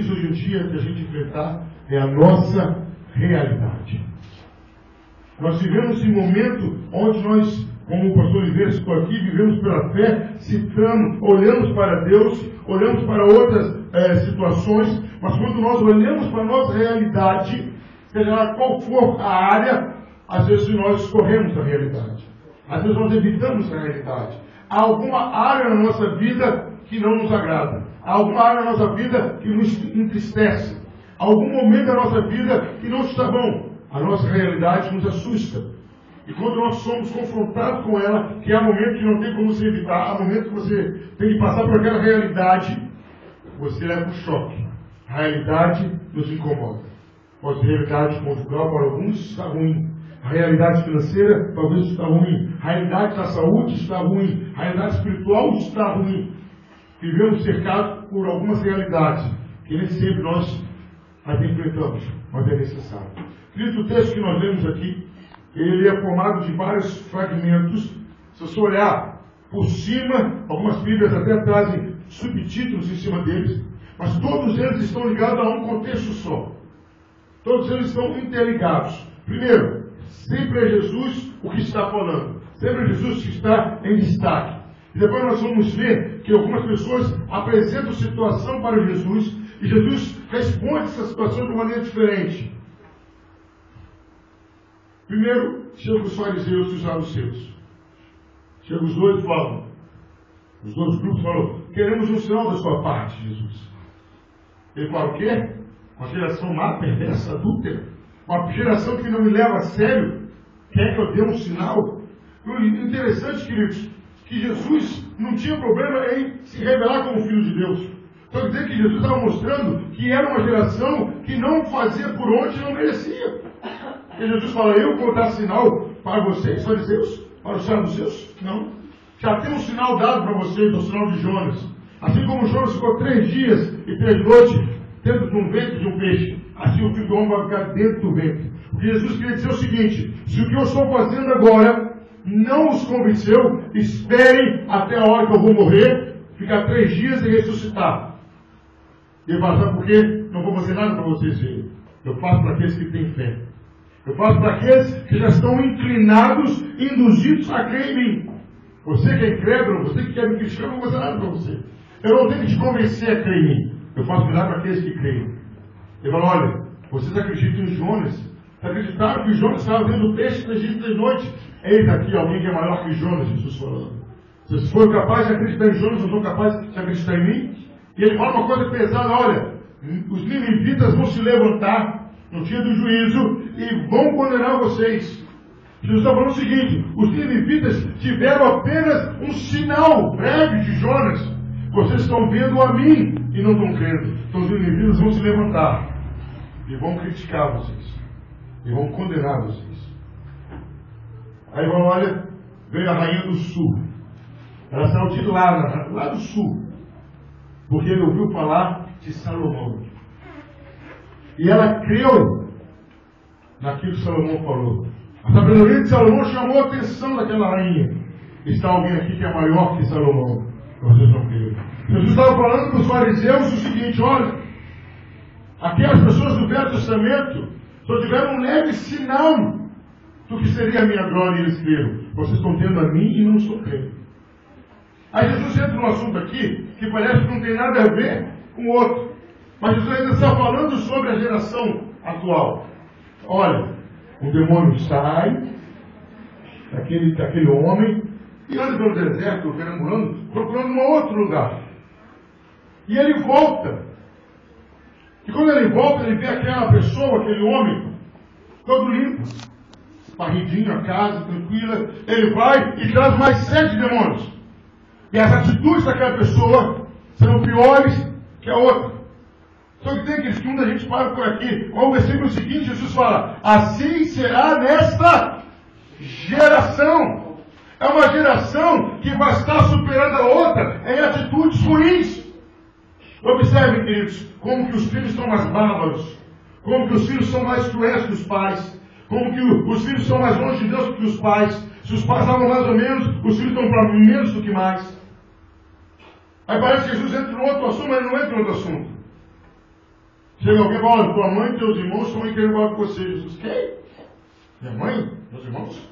difícil hoje em dia de a gente enfrentar é a nossa realidade. Nós vivemos esse momento onde nós, como o pastor Oliveira citou aqui, vivemos pela fé, citando, olhamos para Deus, olhamos para outras situações, mas quando nós olhamos para a nossa realidade, seja lá qual for a área, às vezes nós escorremos da realidade. Às vezes nós evitamos a realidade. Há alguma área na nossa vida que não nos agrada. Há alguma área na nossa vida que nos entristece. Há algum momento da nossa vida que não está bom. A nossa realidade nos assusta. E quando nós somos confrontados com ela, que há momentos que não tem como se evitar, há momentos que você tem que passar por aquela realidade, você leva um choque. A realidade nos incomoda. Pode ser realidade conjugal, para alguns está ruim. A realidade financeira talvez está ruim. A realidade da saúde está ruim. A realidade espiritual está ruim. Vivemos cercados por algumas realidades que nem sempre nós as enfrentamos, mas é necessário. Querido, o texto que nós lemos aqui, ele é formado de vários fragmentos. Se você olhar por cima, algumas Bíblias até trazem subtítulos em cima deles, mas todos eles estão ligados a um contexto só. Todos eles estão interligados. Primeiro, sempre é Jesus o que está falando. Sempre é Jesus que está em destaque. E depois nós vamos ver que algumas pessoas apresentam situação para Jesus e Jesus responde essa situação de uma maneira diferente. Primeiro, chegam os fariseus e os saduceus. Chegam os dois e falam. Os dois grupos falam: queremos um sinal da sua parte, Jesus. Ele fala: o quê? Uma geração má, perversa, adúltera. Uma geração que não me leva a sério. Quer que eu dê um sinal? O interessante, queridos, que Jesus não tinha problema em se revelar como Filho de Deus. Estou dizendo que Jesus estava mostrando que era uma geração que não fazia por onde não merecia. E Jesus fala: eu vou dar sinal para vocês, fariseus, para os saduceus? Não. Já tem um sinal dado para vocês, o sinal de Jonas. Assim como Jonas ficou 3 dias e 3 noites dentro de um ventre de um peixe, assim o Filho do Homem vai ficar dentro do ventre. Porque Jesus queria dizer o seguinte: se o que eu estou fazendo agora não os convenceu, esperem até a hora que eu vou morrer, ficar 3 dias e ressuscitar. E ele fala: sabe por quê? Não vou fazer nada para vocês verem. Eu faço para aqueles que têm fé. Eu faço para aqueles que já estão inclinados, induzidos a crer em mim. Você que é incrédulo, você que quer me criticar, eu não vou fazer nada para você. Eu não tenho que te convencer a crer em mim. Eu faço milagre para aqueles que creem. Ele fala: olha, vocês acreditam em Jonas? Acreditaram que Jonas estava dentro do peixe 3 dias e 3 noites? Eis aqui alguém que é maior que Jonas, Jesus falando. Se vocês forem capazes de acreditar em Jonas, não são capazes de acreditar em mim? E ele fala uma coisa pesada: olha, os ninivitas vão se levantar no dia do juízo e vão condenar vocês. Jesus está falando o seguinte: os ninivitas tiveram apenas um sinal breve de Jonas. Vocês estão vendo a mim e não estão crendo. Então os ninivitas vão se levantar e vão criticar vocês. E vão condenar vocês. Aí vão: olha, veio a rainha do sul. Ela saiu de lá do sul. Porque ele ouviu falar de Salomão. E ela creu naquilo que Salomão falou. A sabedoria de Salomão chamou a atenção daquela rainha. Está alguém aqui que é maior que Salomão? Vocês não creram. Jesus estava falando para os fariseus o seguinte: olha, aquelas pessoas do Velho Testamento só tiveram um leve sinal do que seria a minha glória e eles creram. Vocês estão tendo a mim e não estão crendo. Aí Jesus entra num assunto aqui que parece que não tem nada a ver com o outro. Mas Jesus ainda está falando sobre a geração atual. Olha, o demônio sai daquele homem e anda pelo deserto, perambulando, procurando um outro lugar. E ele volta. E quando ele volta, ele vê aquela pessoa, aquele homem, todo limpo, varridinho a casa, tranquila. Ele vai e traz mais 7 demônios. E as atitudes daquela pessoa serão piores que a outra. Só que tem aqueles que a gente para por aqui. Olha o versículo seguinte: Jesus fala: assim será nesta geração. É uma geração que vai estar superando a outra em atitudes ruins. Observem, queridos, como que os filhos são mais bárbaros, como que os filhos são mais cruéis que os pais, como que os filhos são mais longe de Deus do que os pais. Se os pais estavam mais ou menos, os filhos estão para menos do que mais. Aí parece que Jesus entra no outro assunto, mas ele não entra no outro assunto. Chega alguém e fala, olha, tua mãe e teus irmãos estão aí querendo falar com você. Jesus, quem? Minha mãe? Meus irmãos?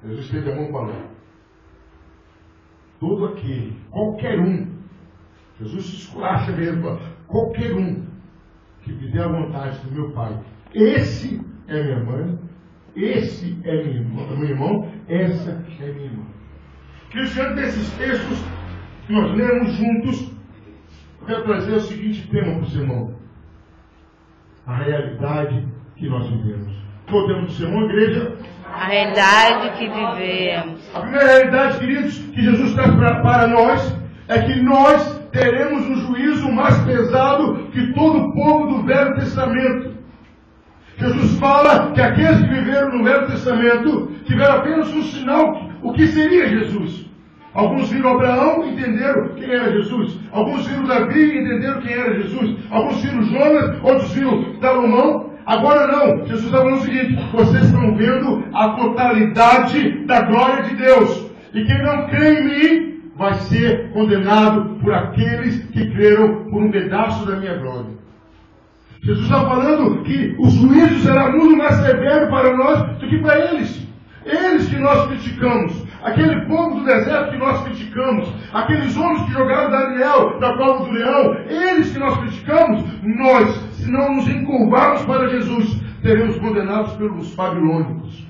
Jesus estende a mão para lá. Todo aquele, qualquer um, Jesus se esculacha mesmo, qualquer um que fizer a vontade do meu Pai, esse é minha mãe, esse é meu irmão, essa é minha irmã. Que diante desses textos que nós lemos juntos, eu quero trazer o seguinte tema para o sermão: a realidade que nós vivemos. Qual o tema do sermão, igreja? A realidade que vivemos. A primeira realidade, queridos, que Jesus traz para nós é que nós teremos um juízo mais pesado que todo o povo do Velho Testamento. Jesus fala que aqueles que viveram no Velho Testamento tiveram apenas um sinal, o que seria Jesus. Alguns viram Abraão e entenderam quem era Jesus. Alguns viram Davi e entenderam quem era Jesus. Alguns viram Jonas, outros viram Salomão. Agora não, Jesus está falando o seguinte: vocês estão vendo a totalidade da glória de Deus. E quem não crê em mim vai ser condenado por aqueles que creram por um pedaço da minha glória. Jesus está falando que o juízo será muito mais severo para nós do que para eles. Eles que nós criticamos, aquele povo do deserto que nós criticamos, aqueles homens que jogaram Daniel da cova do leão, eles que nós criticamos, nós, se não nos encurvarmos para Jesus, seremos condenados pelos babilônicos,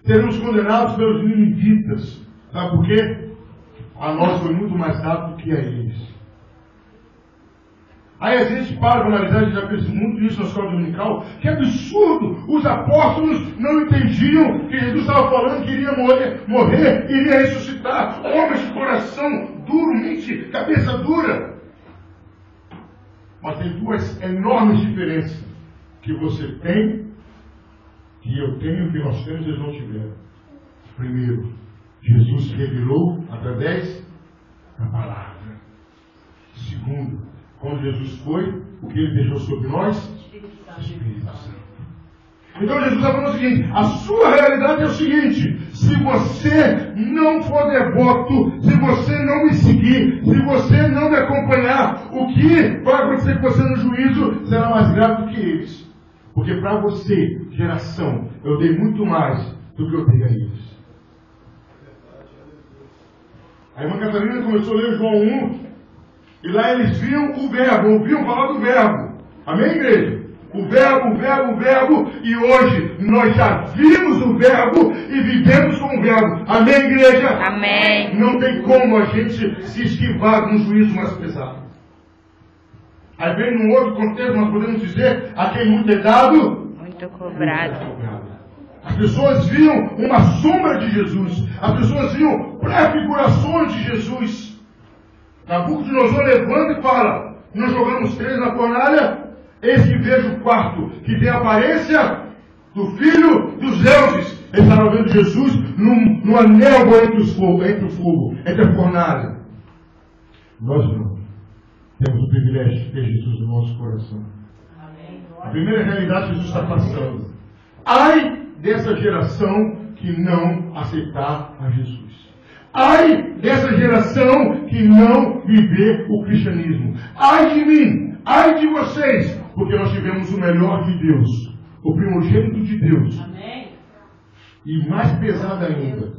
seremos condenados pelos ninivitas. Sabe por quê? A nós foi muito mais dado do que a eles. Aí a gente para analisar, a gente já fez muito isso na escola dominical. Que absurdo! Os apóstolos não entendiam que Jesus estava falando que iria morrer, iria ressuscitar. Homens de coração duro, mente, cabeça dura. Mas tem duas enormes diferenças que você tem, que eu tenho, que nós temos e eles não tiveram. Primeiro, Jesus revelou através da palavra. Segundo, quando Jesus foi, o que ele deixou sobre nós? Espírito Santo. Então Jesus está falando o seguinte: a sua realidade é o seguinte: se você não for devoto, se você não me seguir, se você não me acompanhar, o que vai acontecer com você no juízo será mais grave do que eles. Porque para você, geração, eu dei muito mais do que eu dei a eles. A irmã Catarina começou a ler João 1. E lá eles viam o verbo, ouviam falar do verbo. Amém, igreja? O verbo, e hoje nós já vimos o verbo e vivemos com o verbo. Amém, igreja? Amém. Não tem como a gente se esquivar de um juízo mais pesado. Aí vem num outro contexto, nós podemos dizer, a quem muito é dado, muito cobrado. As pessoas viam uma sombra de Jesus. As pessoas viam prefigurações de Jesus. Nabucodonosor levanta e fala: nós jogamos 3 na fornalha, eis que vejo o quarto, que tem a aparência do filho dos deuses. Ele estava vendo Jesus num anel entre o fogo, entre a fornalha. Nós não. Temos o privilégio de ter Jesus no nosso coração. A primeira realidade que Jesus está passando: ai dessa geração que não aceitar a Jesus. Ai dessa geração que não viver o cristianismo. Ai de mim, ai de vocês, porque nós tivemos o melhor de Deus, o primogênito de Deus. Amém. E mais pesado ainda,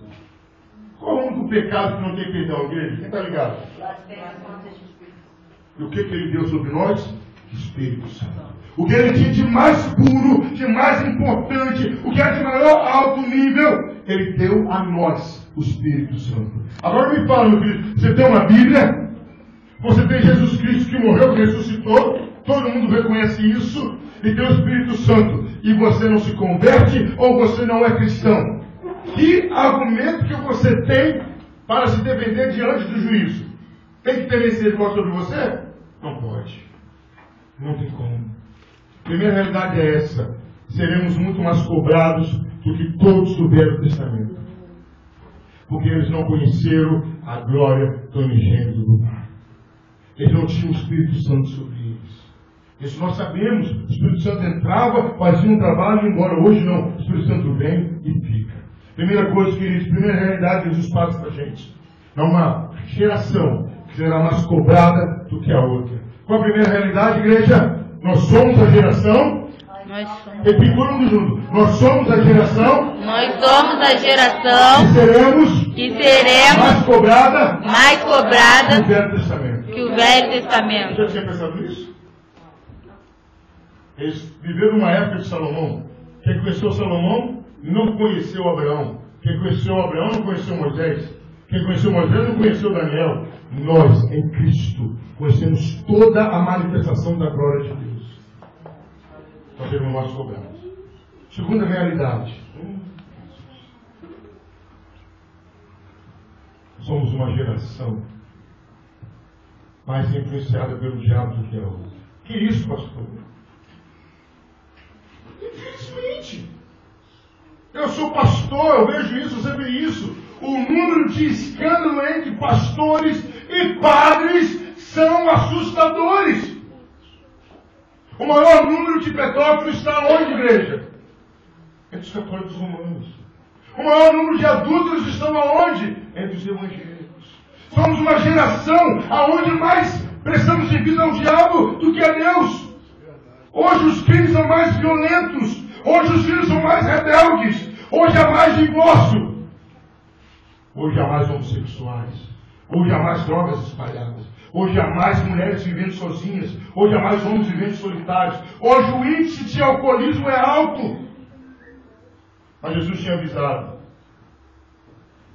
qual é o único pecado que não tem perdão, igreja? Quem está ligado? E o que ele deu sobre nós? Espírito Santo. O que ele tinha de mais puro, de mais importante, o que era de maior alto nível, ele deu a nós, o Espírito Santo. Agora me fala, meu querido, você tem uma Bíblia, você tem Jesus Cristo que morreu, que ressuscitou, todo mundo reconhece isso, e tem o Espírito Santo, e você não se converte ou você não é cristão. Que argumento que você tem para se defender diante do juízo? Tem que ter misericórdia sobre você? Não pode. Não tem como. A primeira realidade é essa: seremos muito mais cobrados do que todos do Velho Testamento, porque eles não conheceram a glória do unigênito do Pai. Eles não tinham o Espírito Santo sobre eles. Isso nós sabemos. O Espírito Santo entrava, fazia um trabalho e ia embora. Hoje não. O Espírito Santo vem e fica. Primeira coisa, queridos, primeira realidade que Jesus passa para a gente: é uma geração será mais cobrada do que a outra. Qual a primeira realidade, igreja? Nós somos a geração. Nós somos. Repita todo mundo junto. Nós somos a geração. Nós somos a geração Que seremos mais cobrada cobrada do Velho Testamento. que o Velho Testamento. Já tinha pensado nisso? Eles viveram numa época de Salomão. Quem conheceu Salomão não conheceu Abraão. Quem conheceu Abraão não conheceu Moisés. Quem conheceu Moisés não conheceu Daniel. Nós, em Cristo, conhecemos toda a manifestação da glória de Deus. Nós seremos mais cobrados. Segunda realidade. Somos uma geração mais influenciada pelo diabo do que a outra. Que isso, pastor? Infelizmente. Eu sou pastor, eu vejo isso, você vê isso. O número de escândalo entre pastores e padres são assustadores. O maior número de pedófilos está onde, igreja? Entre os católicos romanos. O maior número de adúlteros estão aonde? Entre os evangélicos. Somos uma geração aonde mais prestamos serviço ao diabo do que a Deus. Hoje os crimes são mais violentos. Hoje os filhos são mais rebeldes. Hoje há mais divórcio. Hoje há mais homossexuais. Hoje há mais drogas espalhadas. Hoje há mais mulheres vivendo sozinhas. Hoje há mais homens vivendo solitários. Hoje o índice de alcoolismo é alto. Mas Jesus tinha avisado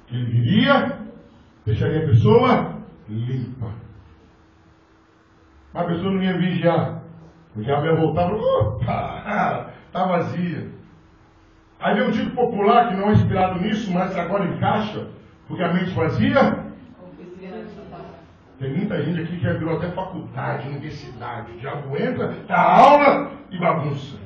que ele viria, deixaria a pessoa limpa. A pessoa não ia vigiar. Porque a mulher voltava, opa, está vazia. Aí vem um dito popular que não é inspirado nisso, mas agora encaixa, porque a mente vazia. Tem muita gente aqui que já virou até faculdade, universidade. O diabo entra, dá aula e bagunça.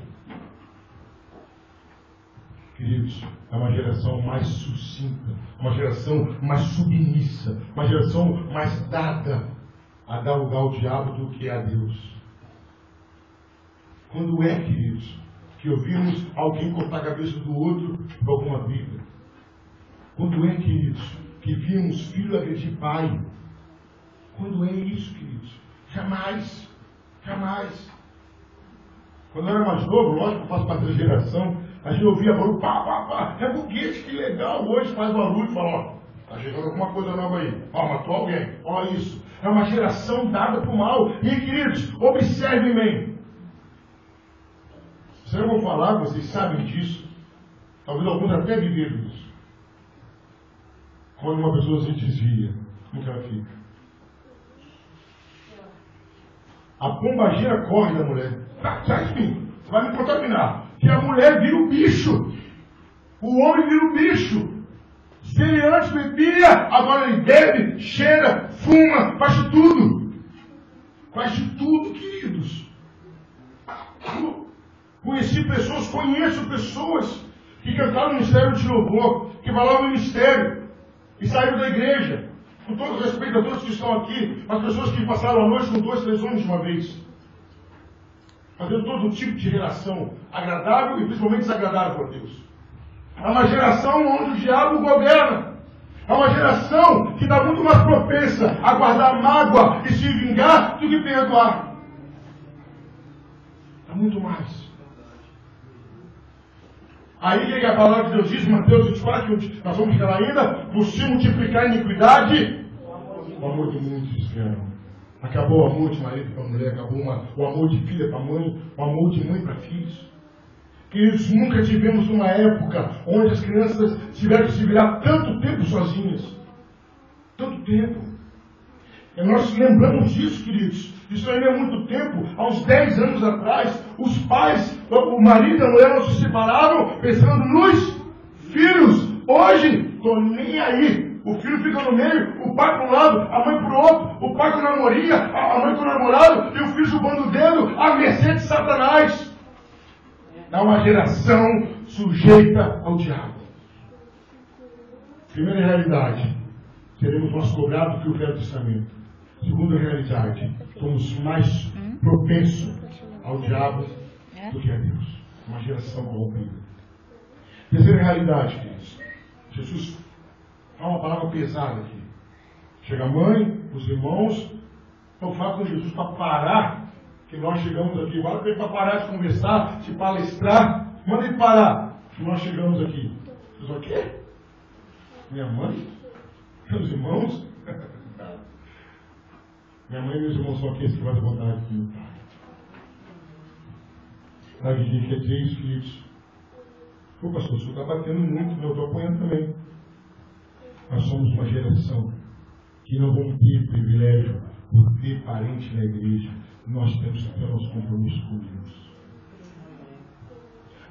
Queridos, é uma geração mais sucinta, uma geração mais submissa, uma geração mais dada a dar lugar ao diabo do que a Deus. Quando é, queridos, que ouvimos alguém cortar a cabeça do outro por alguma briga? Quando é, queridos, que vimos filho agredir pai? Quando é isso, queridos? Jamais. Jamais. Quando eu era mais novo, lógico que eu faço parte da geração, a gente ouvia barulho, pá, pá, pá, é buguete, que legal, hoje faz barulho e fala, ó, tá chegando alguma coisa nova aí, ó, matou alguém, ó isso. É uma geração dada para o mal. E, queridos, observem bem. Se eu vou falar, vocês sabem disso, talvez alguns até viveram isso. Quando uma pessoa se desvia, como que ela fica? A pombagira corre da mulher. Sai de mim, você vai me contaminar. Que a mulher vira o bicho. O homem vira o bicho. Se ele antes bebia, agora ele bebe, cheira, fuma, faz de tudo. Faz de tudo, queridos. Conheço pessoas que cantaram no ministério de louvor, que falaram no ministério e saíram da igreja. Com todo respeito a todos que estão aqui, as pessoas que passaram a noite com 2, 3 homens de uma vez. Fazendo todo tipo de relação agradável e principalmente desagradável para Deus. É uma geração onde o diabo governa. É uma geração que está muito mais propensa a guardar mágoa e se vingar do que perdoar. É muito mais. Aí que a palavra de Deus diz, Mateus 24, que nós vamos ficar ainda, por se multiplicar a iniquidade, o amor de muitos esfriaram. Acabou o amor de marido para mulher, acabou o amor de filha para mãe, o amor de mãe para filhos. Queridos, nunca tivemos uma época onde as crianças tiveram que se virar tanto tempo sozinhas. Tanto tempo. E nós lembramos disso, queridos. Isso ainda é muito tempo. Há uns 10 anos atrás, os pais, o marido e a mulher não se separavam pensando nos filhos. Hoje, estou nem aí. O filho fica no meio, o pai para um lado, a mãe para o outro, o pai com a namoria, a mãe com o namorado, e o filho chupando o dedo, à mercê de Satanás. É uma geração sujeita ao diabo. Primeira realidade, seremos mais cobrados que o Velho Testamento. Segunda realidade, somos mais propensos ao diabo do que a Deus. Uma geração corrompida. Terceira realidade, queridos. Jesus fala uma palavra pesada aqui. Chega a mãe, Os irmãos estão falando com Jesus para parar, que nós chegamos aqui. Agora para parar de conversar, de palestrar. Manda ele parar, que nós chegamos aqui. Vocês o quê? Minha mãe? Meus irmãos? Minha mãe e meus irmãos são aqueles que fazem vontade de meu Pai. Sabe o que quer dizer isso, queridos? Pô, pastor, o senhor está batendo muito, eu estou apanhando também. Nós somos uma geração que não vamos ter privilégio por ter parente na igreja. Nós temos que ter nosso compromisso com Deus.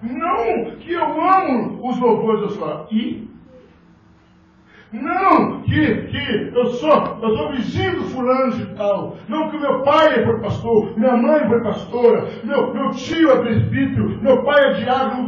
Não que eu amo os louvores da sua não que eu sou vizinho do fulano de tal. Não que meu pai foi pastor, minha mãe foi pastora, meu tio é presbítero, meu pai é diácono,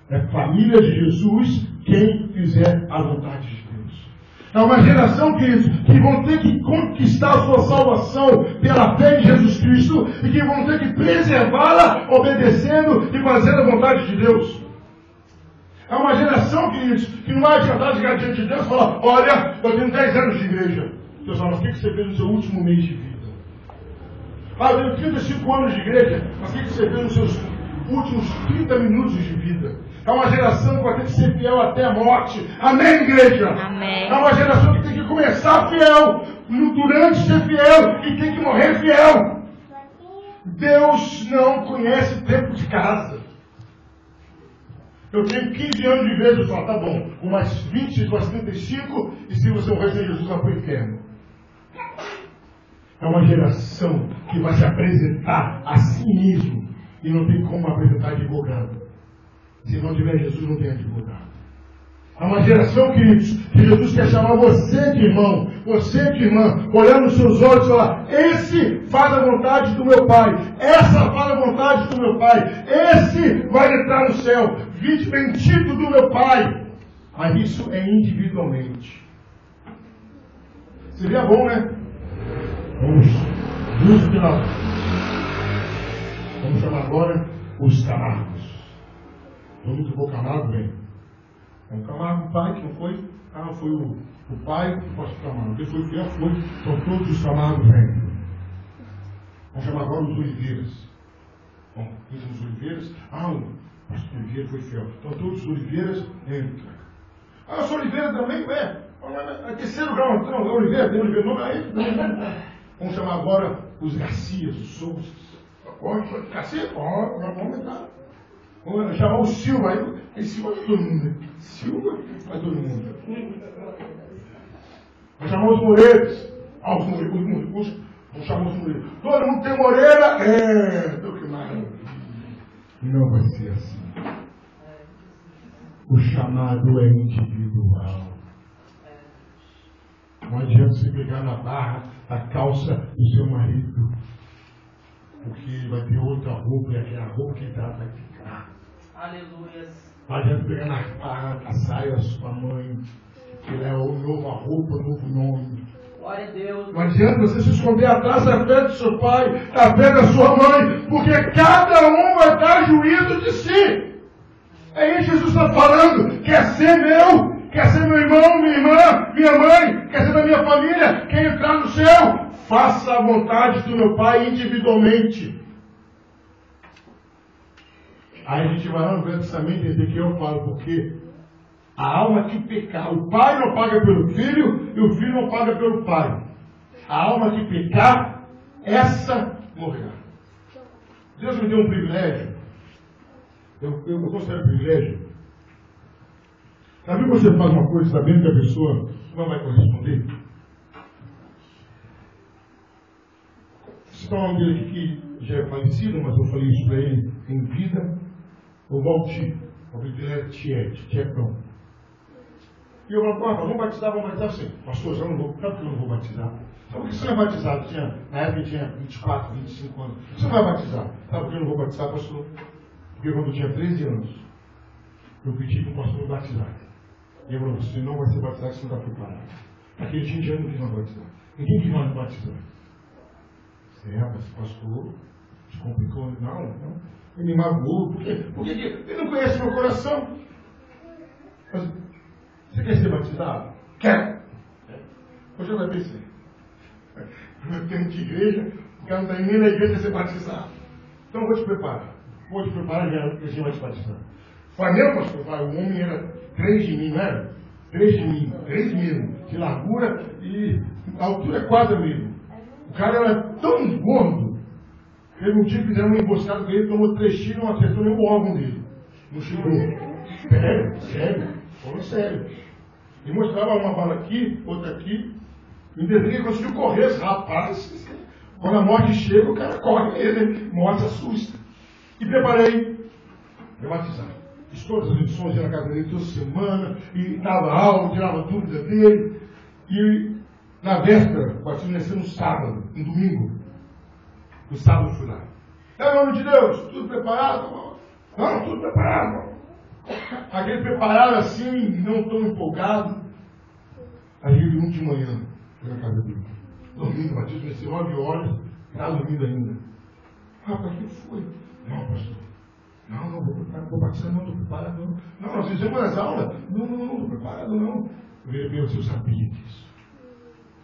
é família de Jesus quem fizer a vontade de Deus. É uma geração, queridos, que vão ter que conquistar a sua salvação pela fé em Jesus Cristo e que vão ter que preservá-la obedecendo e fazendo a vontade de Deus. É uma geração, queridos, que não vai adiantar chegar diante de Deus e falar: olha, eu tenho 10 anos de igreja. Deus fala: mas o que você fez no seu último mês de vida? Ah, eu tenho 35 anos de igreja, mas o que você fez nos seus últimos 30 minutos de vida? É uma geração que vai ter que ser fiel até a morte. Amém, igreja? Amém. É uma geração que tem que começar fiel, durante ser fiel, e tem que morrer fiel. Deus não conhece tempo de casa. Eu tenho 15 anos de igreja, eu falo: tá bom, com mais 20, mais 35, e se você morrer sem Jesus, vai para o inferno. É uma geração que vai se apresentar a si mesmo, e não tem como apresentar advogado. Se não tiver Jesus, não tem advogado. É uma geração, queridos, que Jesus quer chamar você de irmão, você de irmã, olhar nos seus olhos e falar: esse faz a vontade do meu Pai, essa faz a vontade do meu Pai, esse vai entrar no céu, vinde bendito do meu Pai. Mas isso é individualmente. Seria bom, né? Vamos chamar agora os Camargos. Todo que for Camargo, vem. É um Camargo pai que não foi? Ah, foi o pai do pastor Camargo. Quem foi fiel foi. Então todos os Camargos vêm. Vamos chamar agora os Oliveiras. Bom, os Oliveiras. Ah, o pastor Oliveira foi fiel. Então todos os Oliveiras entram. Ah, eu sou Oliveira também? É terceiro grau, então. É Oliveira, tem Oliveira. Não, aí. Vamos chamar agora os Garcias, os Souzas. Pode, Garcia? Pode, vamos aumentar. Vamos chamar o Silva, aí Silva vai todo mundo. Silva vai todo mundo. Vamos chamar os Moreiros. Ah, os Moreiros. Vamos chamar os Moreiros. Todo mundo tem Moreira? Que maravilha. Não vai ser assim. O chamado é individual. Não adianta você pegar na barra a calça do seu marido, porque vai ter outra roupa e aquela roupa que dá vai ficar. Aleluia. Não adianta pegar na barra a saia da sua mãe, que é uma nova roupa, novo nome. Glória a Deus. Não adianta você se esconder atrás da fé do seu pai, da fé da sua mãe, porque cada um vai dar juízo de si. É isso que Jesus está falando. Quer ser meu? Quer ser meu irmão, minha irmã, minha mãe? Quer ser da minha família? Quer entrar no céu? Faça a vontade do meu Pai individualmente. Aí a gente vai lá no Velho Testamento e que eu falo, porque a alma que pecar, o pai não paga pelo filho e o filho não paga pelo pai. A alma que pecar, essa morrerá. Deus me deu um privilégio. Eu considero privilégio. Sabe quando você faz uma coisa sabendo que a pessoa não vai corresponder? Esse é um nome dele aqui que já é falecido, mas eu falei isso para ele em vida. O Valdir, o nome dele era Tietão. E eu falava: vamos batizar sim. Pastor, eu não vou, claro que eu não vou batizar. Sabe por que você não é batizado? Na época eu tinha 24, 25 anos. Você não vai batizar. Sabe por que eu não vou batizar, pastor? Porque quando eu tinha 13 anos, eu pedi para o pastor me batizar. E ele falou: você não vai ser batizado se não está preparado. Naquele dia eu não quis mais batizar. Ninguém quis mais batizar. Mas pastor, se complicou. Não. Ele me magoou. Porque ele não conhece meu coração. Mas, você quer ser batizado? Quer. Hoje já vai pensar. No tempo de igreja, o cara não está nem na igreja ser batizado. Então eu vou te preparar. Vou te preparar e a gente vai te batizar. Flamengo, pastor, o homem era 3 de mim, não era? 3 mesmo, de largura e a altura é quase a mesma. O cara era tão gordo que ele um dia fizeram uma emboscada com ele, tomou 3 tiros e não acertou nenhum órgão dele. Não chegou. Falando sério. E mostrava uma bala aqui, outra aqui. E ele conseguiu correr, esse rapaz. Quando a morte chega, o cara corre nele, morte assusta. E preparei para batizar. Fiz todas as lições na casa dele toda semana, e dava aula, tirava dúvida dele. E na véspera, o batismo ia ser no sábado, no domingo. No sábado eu fui lá. Em nome de Deus, tudo preparado? Não, tudo preparado. Aquele preparado assim, não tão empolgado. Aí ele um de manhã, foi na casa dele. Dormindo, o batismo ia ser 9 horas, estava dormindo ainda. Rapaz, o que foi? Não, pastor. Não, vou batizar, não, estou preparado, não. Não, nós fizemos as aulas. Não, estou preparado, não. Eu virei bem, eu sabia disso.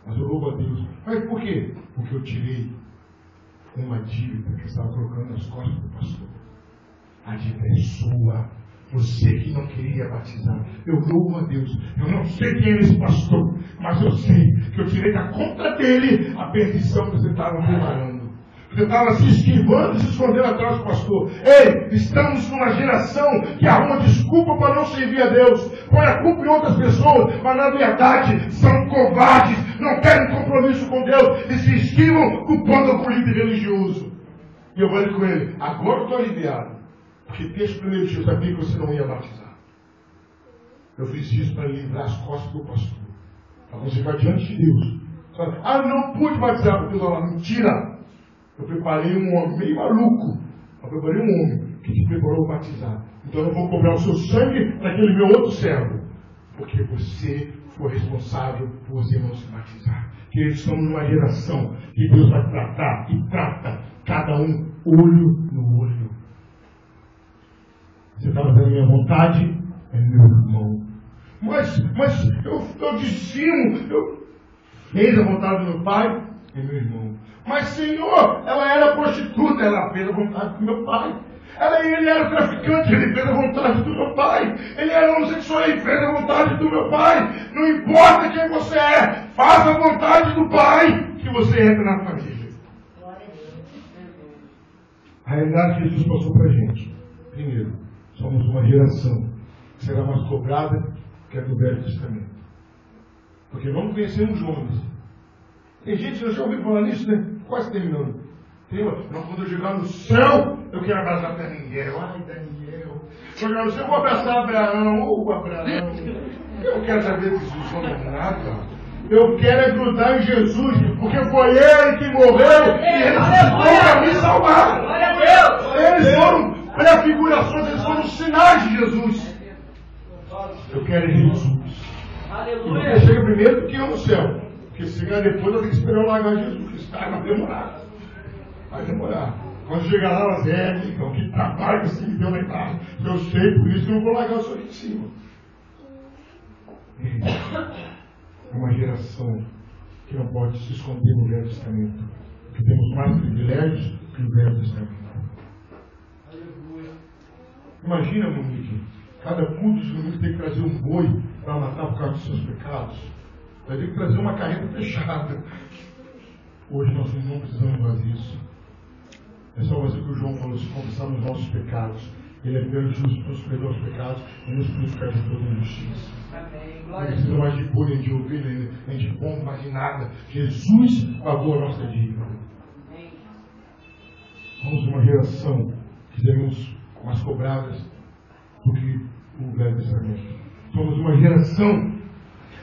Mas eu louvo a Deus. Mas por quê? Porque eu tirei uma dívida que estava colocando nas costas do pastor. A dívida é sua. Você que não queria batizar. Eu louvo a Deus. Eu não sei quem é esse pastor, mas eu sei que eu tirei da conta dele a perdição que você estava preparando. Você estava se esquivando e se escondendo atrás do pastor. Ei, estamos numa geração que arruma desculpa para não servir a Deus. Põe a culpa em outras pessoas, mas na verdade são covardes, não querem compromisso com Deus e se esquivam culpando o líder religioso. E eu falei com ele, agora eu estou aliviado. Porque desde o primeiro dia eu sabia que você não ia batizar. Eu fiz isso para livrar as costas do pastor. Para você ficar diante de Deus. Ah, não pude batizar. Deus falou, mentira. Eu preparei um homem meio maluco. Eu preparei um homem que te preparou para batizar. Então eu não vou cobrar o seu sangue daquele meu outro servo. Porque você foi responsável por você não se batizar. Que eles estão numa geração que Deus vai tratar e trata cada um olho no olho. Você está fazendo a minha vontade? É meu irmão. Mas eu dizimo, eu fiz a vontade do meu pai? É meu irmão. Mas Senhor, ela era prostituta, ela fez a vontade do meu pai. Ele era traficante, ele fez a vontade do meu pai. Ele era homossexual, ele fez a vontade do meu pai. Não importa quem você é, faça a vontade do pai que você entra na família. A realidade que Jesus passou para a gente. Primeiro, somos uma geração que será mais cobrada que a do Velho Testamento. Porque não conhecemos Jonas. Tem gente que já ouviu falar nisso, né? Quase terminando. Não, quando eu chegar no céu, eu quero abraçar Daniel. Ai, Daniel. Quando eu vou abraçar Abraão. Abraão. Eu quero saber disso, não nada. Eu quero é grudar em Jesus, porque foi Ele que morreu e Ele ressuscitou para me salvar. Eles foram prefigurações, eles foram sinais de Jesus. Eu quero é Jesus. E você chega primeiro do que eu no céu. Porque se chegar depois, eu tenho que esperar eu largar Jesus. Vai demorar. Vai demorar. Quando chegar lá, elas então que trabalho que você me deu lá embaixo. Eu sei, por isso que eu não vou largar o senhor aqui em cima. É uma geração que não pode se esconder no Velho Testamento. Que temos mais privilégios que o Velho Testamento. Imagina, Monique, cada culto de domingo tem que trazer um boi para matar por causa dos seus pecados. Vai ter que trazer uma carreta fechada. Hoje nós não precisamos mais disso. É só fazer o que o João falou, se confessarmos os nossos pecados. Ele é fiel e justo para nos perdoar os pecados e nos purificar de toda injustiça. Não precisa mais de boi, nem de ovelha, nem de pombo, mais de nada. Jesus pagou a nossa dívida. Somos uma geração que seremos mais cobradas do que o Velho Testamento. Somos uma geração,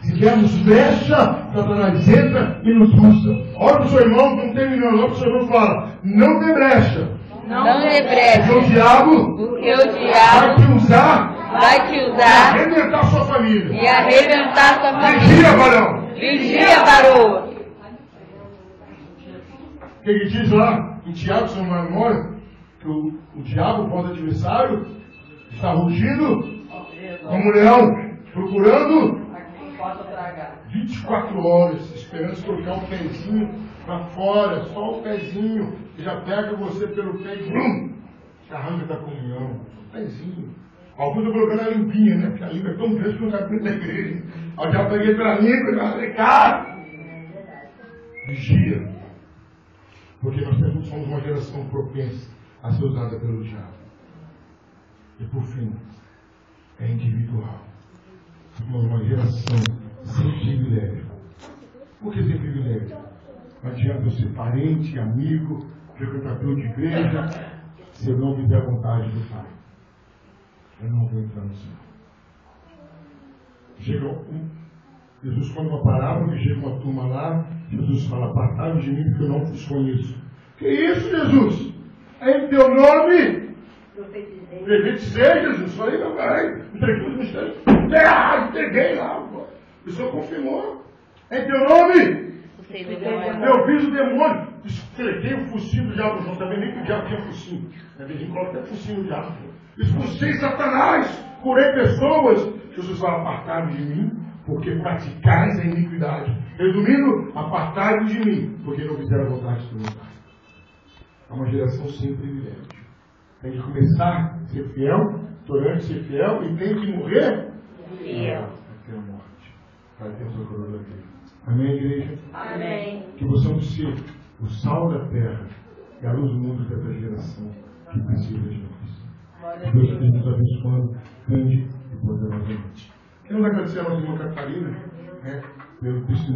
se dermos brecha, Satanás entra e nos usa. Olha para o seu irmão, não terminando, olha para o seu irmão e fala, não dê brecha. Não dê brecha. Porque o diabo vai te usar e arrebentar sua família. Vigia, varão. Vigia, varão. O que ele diz lá em Tiago, se não me memória, que o diabo, o vosso adversário, está rugindo como um leão, procurando 24 horas, esperando colocar um pezinho para fora, só o pezinho, que já pega você pelo pé e brum, te arranca da comunhão. Um pezinho. Alguns estão colocando a limpinha, né? Porque a língua é tão grande que não cabe dentro da igreja. Eu já peguei pela língua e falei, cara, vigia. Porque nós somos uma geração propensa a ser usada pelo diabo. E por fim, é individual. Somos uma geração sem privilégio. Por que sem privilégio? Não adianta eu ser parente, amigo, frequentador de igreja, se eu não viver a vontade do Pai. Eu não vou entrar no céu. Jesus conta uma parábola que chega uma turma lá, Jesus fala, apartai-vos de mim porque eu não vos conheço. Que isso, Jesus? Em teu nome? Profetizei, Jesus. Falei, meu pai, entreguei os mistérios. Entreguei lá, pô. O Senhor confirmou. Em teu nome? Eu fiz o demônio. Entreguei o focinho do diabo. Não sabia nem que o diabo tinha focinho. Na vez em quando até focinho do diabo. Expulsei Satanás. Curei pessoas. Jesus fala, apartai-vos de mim, porque praticais a iniquidade. Resumindo, apartai-vos de mim, porque não fizeram a vontade do meu Pai. É uma geração sem privilégio. Tem que começar a ser fiel, tolerante ser fiel, e tem que morrer fiel até a morte. Para ter a sua coroa da vida. Amém, igreja? Amém. Que possamos ser o sal da terra e a luz do mundo dessa geração que precisa de nós. Que Deus esteja nos abençoando grande e poderosamente. Queremos agradecer a nossa irmã Catarina, pelo testemunho.